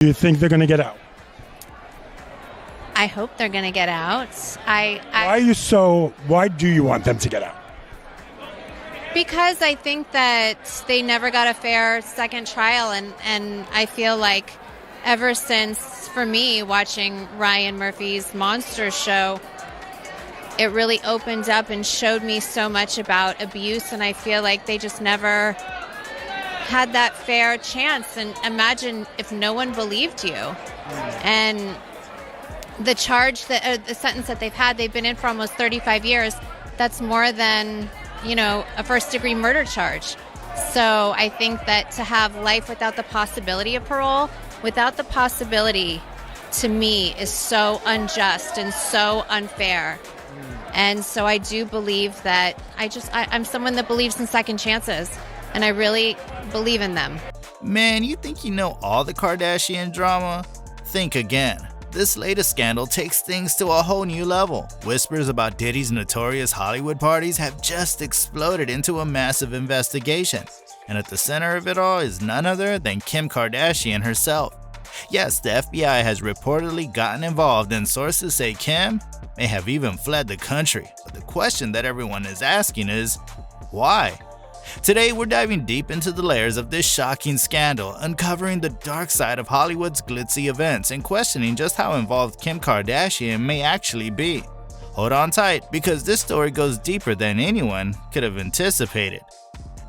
Do you think they're going to get out? I hope they're going to get out. Why do you want them to get out? Because I think that they never got a fair second trial, and I feel like ever since, for me, watching Ryan Murphy's Monsters show, it really opened up and showed me so much about abuse, and I feel like they just never had that fair chance. And imagine if no one believed you. And the charge, the sentence that they've been in for almost 35 years, that's more than, a first-degree murder charge. So I think that to have life without the possibility of parole, without the possibility, to me, is so unjust and so unfair. And so I do believe that I'm someone that believes in second chances, and I really believe in them. Man, you think you know all the Kardashian drama? Think again. This latest scandal takes things to a whole new level. Whispers about Diddy's notorious Hollywood parties have just exploded into a massive investigation. And at the center of it all is none other than Kim Kardashian herself. Yes, the FBI has reportedly gotten involved, and sources say Kim may have even fled the country. But the question that everyone is asking is, why? Today, we're diving deep into the layers of this shocking scandal, uncovering the dark side of Hollywood's glitzy events and questioning just how involved Kim Kardashian may actually be. Hold on tight, because this story goes deeper than anyone could have anticipated.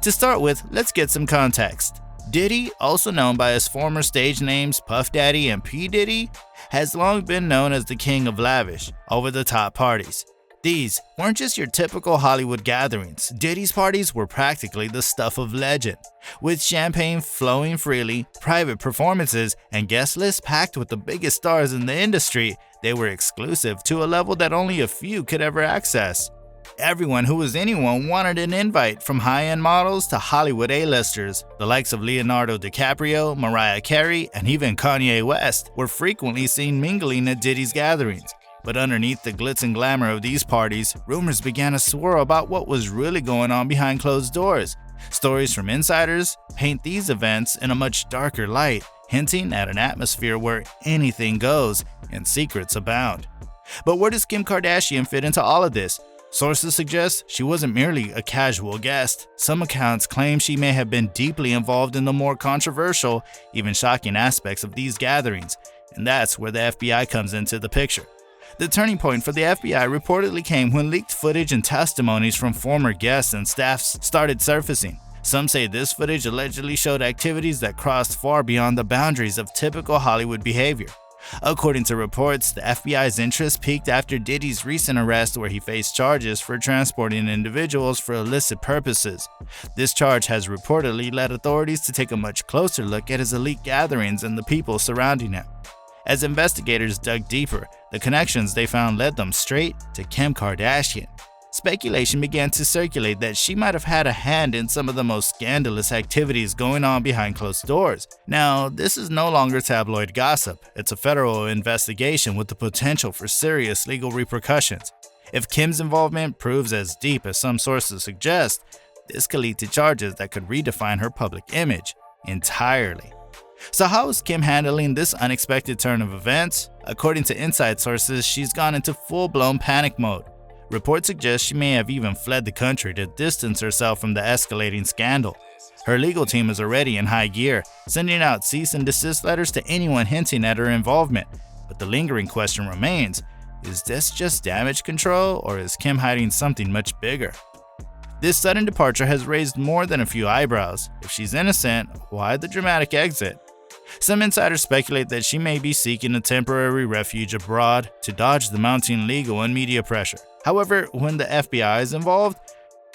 To start with, let's get some context. Diddy, also known by his former stage names Puff Daddy and P. Diddy, has long been known as the king of lavish, over-the-top parties. These weren't just your typical Hollywood gatherings. Diddy's parties were practically the stuff of legend, with champagne flowing freely, private performances, and guest lists packed with the biggest stars in the industry. They were exclusive to a level that only a few could ever access. Everyone who was anyone wanted an invite, from high-end models to Hollywood A-listers. The likes of Leonardo DiCaprio, Mariah Carey, and even Kanye West were frequently seen mingling at Diddy's gatherings. But underneath the glitz and glamour of these parties, rumors began to swirl about what was really going on behind closed doors. Stories from insiders paint these events in a much darker light, hinting at an atmosphere where anything goes and secrets abound. But where does Kim Kardashian fit into all of this? Sources suggest she wasn't merely a casual guest. Some accounts claim she may have been deeply involved in the more controversial, even shocking aspects of these gatherings, and that's where the FBI comes into the picture. The turning point for the FBI reportedly came when leaked footage and testimonies from former guests and staffs started surfacing. Some say this footage allegedly showed activities that crossed far beyond the boundaries of typical Hollywood behavior. According to reports, the FBI's interest peaked after Diddy's recent arrest, where he faced charges for transporting individuals for illicit purposes. This charge has reportedly led authorities to take a much closer look at his elite gatherings and the people surrounding him. As investigators dug deeper, the connections they found led them straight to Kim Kardashian. Speculation began to circulate that she might have had a hand in some of the most scandalous activities going on behind closed doors. Now, this is no longer tabloid gossip. It's a federal investigation with the potential for serious legal repercussions. If Kim's involvement proves as deep as some sources suggest, this could lead to charges that could redefine her public image entirely. So how is Kim handling this unexpected turn of events? According to inside sources, she's gone into full-blown panic mode. Reports suggest she may have even fled the country to distance herself from the escalating scandal. Her legal team is already in high gear, sending out cease and desist letters to anyone hinting at her involvement. But the lingering question remains, is this just damage control, or is Kim hiding something much bigger? This sudden departure has raised more than a few eyebrows. If she's innocent, why the dramatic exit? Some insiders speculate that she may be seeking a temporary refuge abroad to dodge the mounting legal and media pressure. However, when the FBI is involved,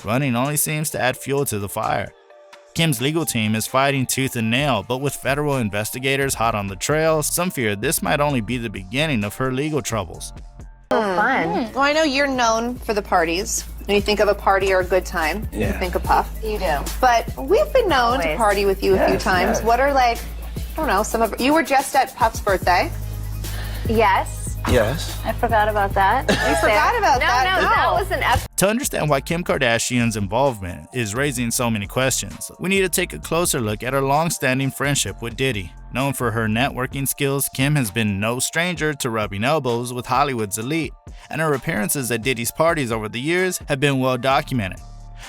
running only seems to add fuel to the fire. Kim's legal team is fighting tooth and nail, but with federal investigators hot on the trail, some fear this might only be the beginning of her legal troubles. Fun. Well, I know you're known for the parties. When you think of a party or a good time, you think of Puff. You do. But we've been known to party with you a few times. What are I don't know, you were just at Puff's birthday. Yes. Yes. I forgot about that. You forgot about that? No, that was an F. To understand why Kim Kardashian's involvement is raising so many questions, we need to take a closer look at her long-standing friendship with Diddy. Known for her networking skills, Kim has been no stranger to rubbing elbows with Hollywood's elite, and her appearances at Diddy's parties over the years have been well documented.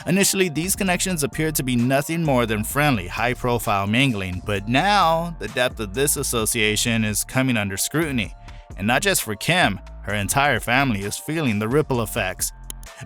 Initially, these connections appeared to be nothing more than friendly, high-profile mingling, but now the depth of this association is coming under scrutiny. And not just for Kim, her entire family is feeling the ripple effects.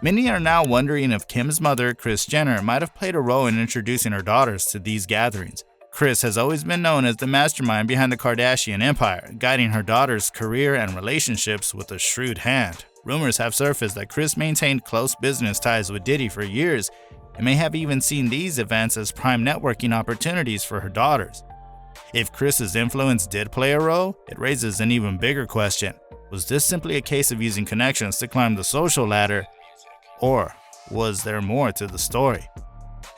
Many are now wondering if Kim's mother, Kris Jenner, might have played a role in introducing her daughters to these gatherings. Kris has always been known as the mastermind behind the Kardashian empire, guiding her daughter's career and relationships with a shrewd hand. Rumors have surfaced that Kris maintained close business ties with Diddy for years and may have even seen these events as prime networking opportunities for her daughters. If Kris's influence did play a role, it raises an even bigger question. Was this simply a case of using connections to climb the social ladder? Or was there more to the story?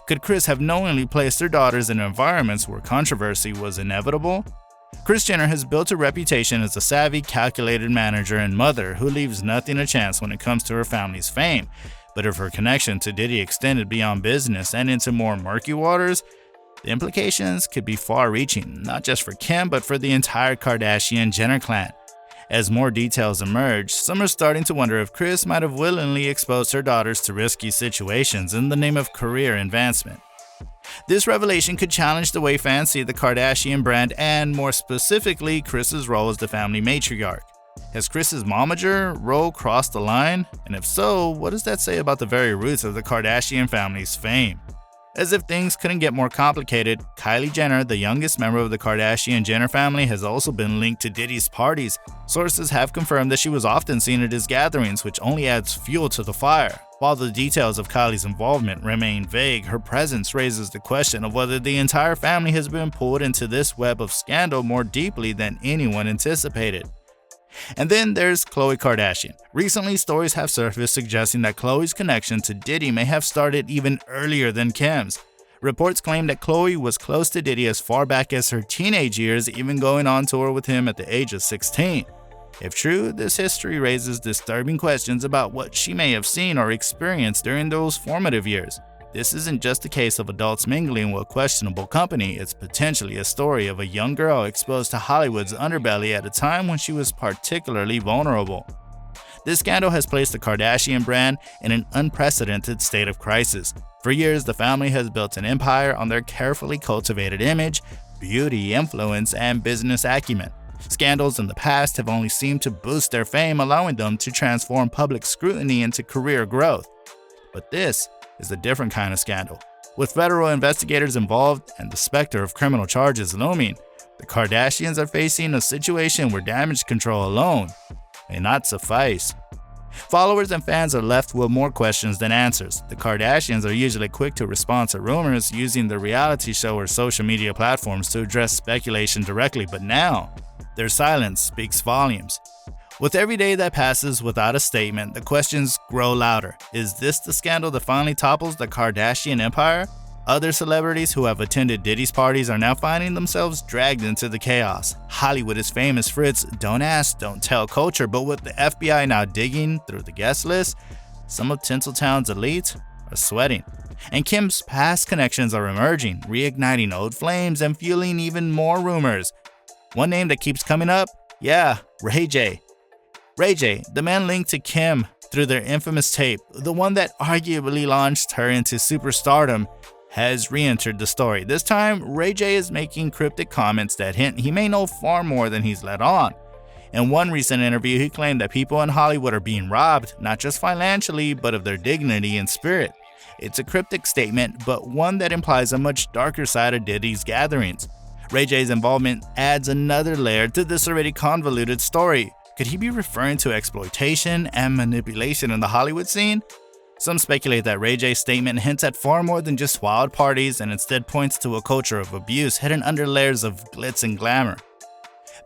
Could Kris have knowingly placed her daughters in environments where controversy was inevitable? Kris Jenner has built a reputation as a savvy, calculated manager and mother who leaves nothing to chance when it comes to her family's fame. But if her connection to Diddy extended beyond business and into more murky waters, the implications could be far-reaching, not just for Kim, but for the entire Kardashian-Jenner clan. As more details emerge, some are starting to wonder if Kris might have willingly exposed her daughters to risky situations in the name of career advancement. This revelation could challenge the way fans see the Kardashian brand and, more specifically, Kris's role as the family matriarch. Has Kris's momager role crossed the line? And if so, what does that say about the very roots of the Kardashian family's fame? As if things couldn't get more complicated, Kylie Jenner, the youngest member of the Kardashian-Jenner family, has also been linked to Diddy's parties. Sources have confirmed that she was often seen at his gatherings, which only adds fuel to the fire. While the details of Kylie's involvement remain vague, her presence raises the question of whether the entire family has been pulled into this web of scandal more deeply than anyone anticipated. And then there's Khloe Kardashian. Recently, stories have surfaced suggesting that Khloe's connection to Diddy may have started even earlier than Kim's. Reports claim that Khloe was close to Diddy as far back as her teenage years, even going on tour with him at the age of 16. If true, this history raises disturbing questions about what she may have seen or experienced during those formative years. This isn't just a case of adults mingling with questionable company, it's potentially a story of a young girl exposed to Hollywood's underbelly at a time when she was particularly vulnerable. This scandal has placed the Kardashian brand in an unprecedented state of crisis. For years, the family has built an empire on their carefully cultivated image, beauty, influence, and business acumen. Scandals in the past have only seemed to boost their fame, allowing them to transform public scrutiny into career growth. But this is a different kind of scandal. With federal investigators involved and the specter of criminal charges looming, the Kardashians are facing a situation where damage control alone may not suffice. Followers and fans are left with more questions than answers. The Kardashians are usually quick to respond to rumors, using the reality show or social media platforms to address speculation directly, but now, their silence speaks volumes. With every day that passes without a statement, the questions grow louder. Is this the scandal that finally topples the Kardashian empire? Other celebrities who have attended Diddy's parties are now finding themselves dragged into the chaos. Hollywood is famous for its don't ask, don't tell culture, but with the FBI now digging through the guest list, some of Tinseltown's elites are sweating. And Kim's past connections are emerging, reigniting old flames and fueling even more rumors. One name that keeps coming up? Yeah, Ray J. Ray J, the man linked to Kim through their infamous tape, the one that arguably launched her into superstardom, has re-entered the story. This time, Ray J is making cryptic comments that hint he may know far more than he's let on. In one recent interview, he claimed that people in Hollywood are being robbed, not just financially, but of their dignity and spirit. It's a cryptic statement, but one that implies a much darker side of Diddy's gatherings. Ray J's involvement adds another layer to this already convoluted story. Could he be referring to exploitation and manipulation in the Hollywood scene? Some speculate that Ray J's statement hints at far more than just wild parties and instead points to a culture of abuse hidden under layers of glitz and glamour.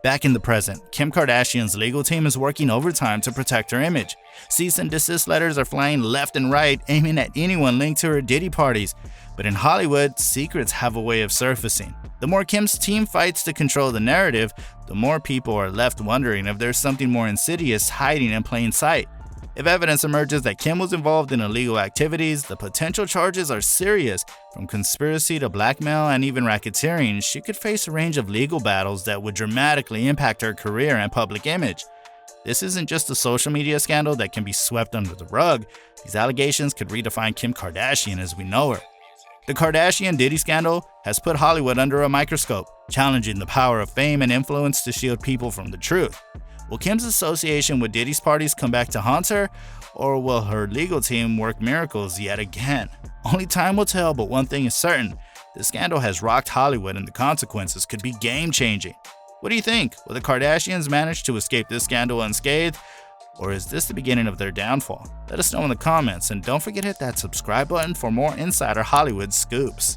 Back in the present, Kim Kardashian's legal team is working overtime to protect her image. Cease and desist letters are flying left and right, aiming at anyone linked to her Diddy parties. But in Hollywood, secrets have a way of surfacing. The more Kim's team fights to control the narrative, the more people are left wondering if there's something more insidious hiding in plain sight. If evidence emerges that Kim was involved in illegal activities, the potential charges are serious. From conspiracy to blackmail and even racketeering, she could face a range of legal battles that would dramatically impact her career and public image. This isn't just a social media scandal that can be swept under the rug. These allegations could redefine Kim Kardashian as we know her. The Kardashian-Diddy scandal has put Hollywood under a microscope, challenging the power of fame and influence to shield people from the truth. Will Kim's association with Diddy's parties come back to haunt her, or will her legal team work miracles yet again? Only time will tell, but one thing is certain: this scandal has rocked Hollywood and the consequences could be game-changing. What do you think? Will the Kardashians manage to escape this scandal unscathed, or is this the beginning of their downfall? Let us know in the comments, and don't forget to hit that subscribe button for more insider Hollywood scoops.